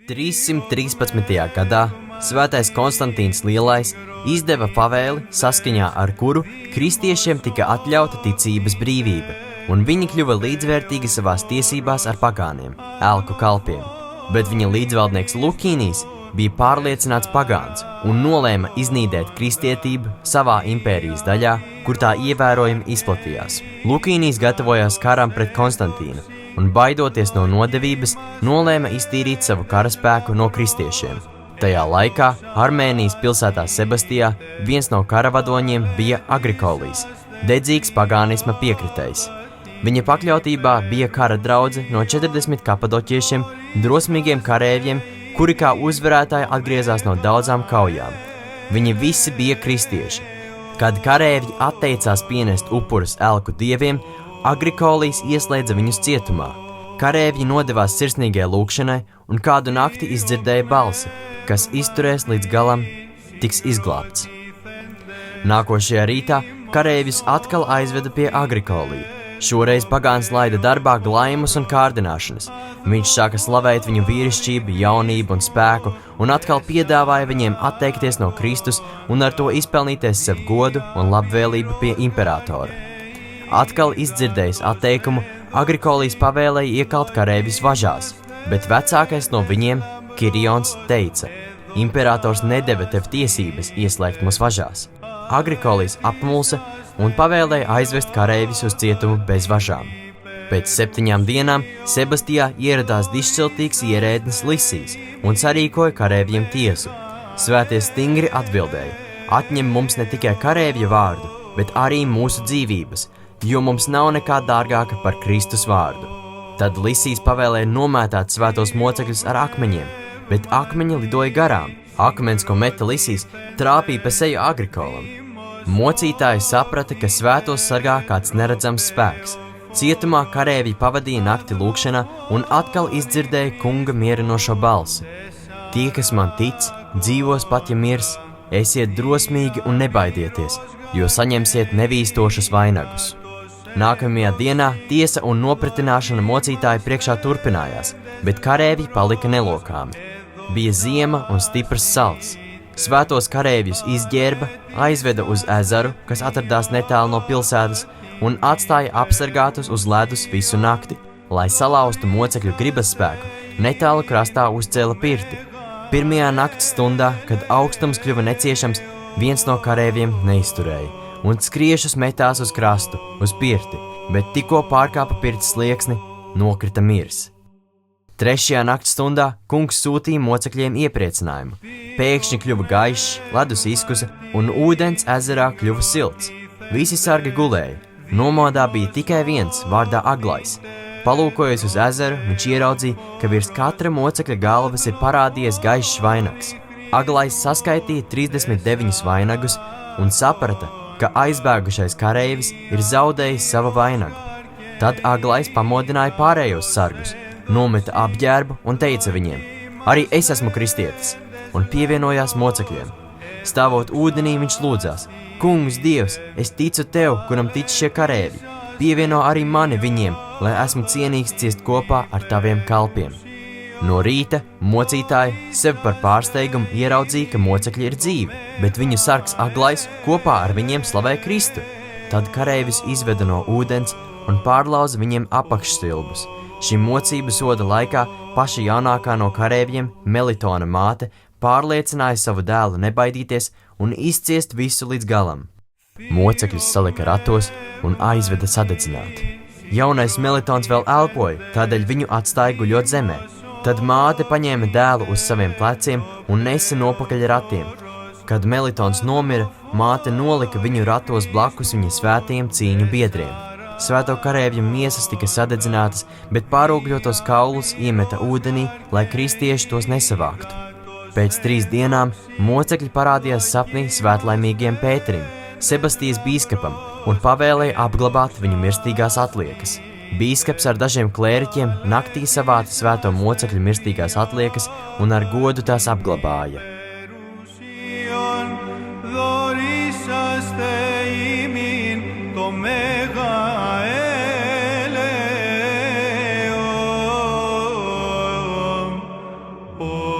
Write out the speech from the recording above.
313. gadā Svētais Konstantīns Lielais izdeva pavēli, saskaņā ar kuru kristiešiem tika atļauta ticības brīvība, un viņi kļuva līdzvērtīgi savās tiesībās ar pagāniem, elku kalpiem. Bet viņa līdzvaldnieks Lukīnijs bija pārliecināts pagāns un nolēma iznīdēt kristietību savā impērijas daļā, kur tā ievērojami izplatījās. Lukīnijs gatavojās karam pret Konstantīnu un, baidoties no nodevības, nolēma iztīrīt savu karaspēku no kristiešiem. Tajā laikā Armēnijas pilsētā Sebastijā viens no karavadoņiem bija Agrikolijs, dedzīgs pagānisma piekritējs. Viņa pakļautībā bija kara draudze no 40 kapadoķiešiem, drosmīgiem karēviem, kuri kā uzvarētāji atgriezās no daudzām kaujām. Viņi visi bija kristieši. Kad karēvji atteicās pienest upurus elku dieviem, Agrikolijs ieslēdza viņus cietumā. Karēvji nodevās sirsnīgai lūgšanai un kādu nakti izdzirdēja balsi, kas izturēs līdz galam, tiks izglābts. Nākošajā rītā karēvjus atkal aizveda pie Agrikolija. Šoreiz pagāns laida darbā glājumus un kārdināšanas. Viņš sāka slavēt viņu vīrišķību, jaunību un spēku un atkal piedāvāja viņiem atteikties no Kristus un ar to izpelnīties sev godu un labvēlību pie imperatora. Atkal izdzirdējis atteikumu, Agrikolijs pavēlēja iekalt karēvjus važās, bet vecākais no viņiem, Kirions, teica: imperators nedeva tev tiesības ieslēgt mūs važās. Agrikolijs apmulsa un pavēlēja aizvest karēvjus uz cietumu bez važām. Pēc 7 dienām Sebastijā ieradās dišciltīgs ierēdnis Lisijs un sarīkoja karēvjiem tiesu. Svētie stingri atbildēja: atņem mums ne tikai karēvja vārdu, bet arī mūsu dzīvības, jo mums nav nekā dārgāka par Kristus vārdu. Tad Lisijs pavēlēja nomētāt svētos mocekļus ar akmeņiem, bet akmeņi lidoja garām. Akmens, ko meta Lisijs, trāpīja pa seju Agrikolam. Mocītāji saprata, ka svētos sargā kāds neredzams spēks. Cietumā karēvji pavadīja nakti lūgšanā un atkal izdzirdēja kunga mierinošo balsi: tie, kas man tic, dzīvos pat ja mirs, esiet drosmīgi un nebaidieties, jo saņemsiet nevīstošus vainagus. Nākamajā dienā tiesa un nopratināšana mocītāju priekšā turpinājās, bet karēvji palika nelokāmi. Bija ziema un stiprs salds. Svētos karēvjus izģērba, aizveda uz ezeru, kas atradās netālu no pilsētas, un atstāja apsargātus uz ledus visu nakti, lai salauztu mocekļu gribas spēku. Netālu krastā uzcēla pirti. Pirmajā nakts stundā, kad augstums kļuva neciešams, viens no karēvjiem neizturēja un skriešus metās uz krastu, uz pirti, bet tikko pārkāpa pirts slieksni, nokrita mirs. 3. nakts stundā kungs sūtīja mocekļiem iepriecinājumu. Pēkšņi kļuva gaišs, ledus izkusa un ūdens ezerā kļuva silts. Visi sargi gulēja. Nomodā bija tikai viens, vārdā Aglais. Palūkojoties uz ezeru, viņš ieraudzīja, ka virs katra mocekļa galvas ir parādījies gaišs vainags. Aglais saskaitīja 39 vainagus un saprata, ka aizbēgušais karēvis ir zaudējis savu vainagu. Tad Aglais pamodināja pārējos sargus, nometa apģērbu un teica viņiem: arī es esmu kristietis, un pievienojās mocekļiem. Stāvot ūdenī, viņš lūdzās: kungs Dievs, es ticu tev, kuram tic šie karēvi, pievieno arī mani viņiem, lai esmu cienīgs ciest kopā ar taviem kalpiem. No rīta mocītāji sev par pārsteigumu ieraudzīja, ka mocekļi ir dzīvi, bet viņu sargs Aglais kopā ar viņiem slavēja Kristu. Tad karēvis izveda no ūdens un pārlauza viņiem apakšstilbus. Šī mocību soda laikā paša jaunākā no karēvjiem, Melitona māte, pārliecināja savu dēlu nebaidīties un izciest visu līdz galam. Mocekļus salika ratos un aizveda sadedzināt. Jaunais Melitons vēl elpoja, tādēļ viņu atstāja guļot zemē. Tad māte paņēma dēlu uz saviem pleciem un nesa nopakaļ ratiem. Kad Melitons nomira, māte nolika viņu ratos blakus viņa svētajiem cīņu biedriem. Svēto karēvju miesas tika sadedzinātas, bet pārūgļotos kaulus iemeta ūdenī, lai kristieši tos nesavāktu. Pēc 3 dienām mocekļi parādījās sapnī svētlaimīgiem Pēterim, Sebastijas bīskapam, un pavēlēja apglabāt viņu mirstīgās atliekas. Bīskaps ar dažiem klēriķiem naktī savāca svēto mocekļu mirstīgās atliekas un ar godu tās apglabāja. Lord.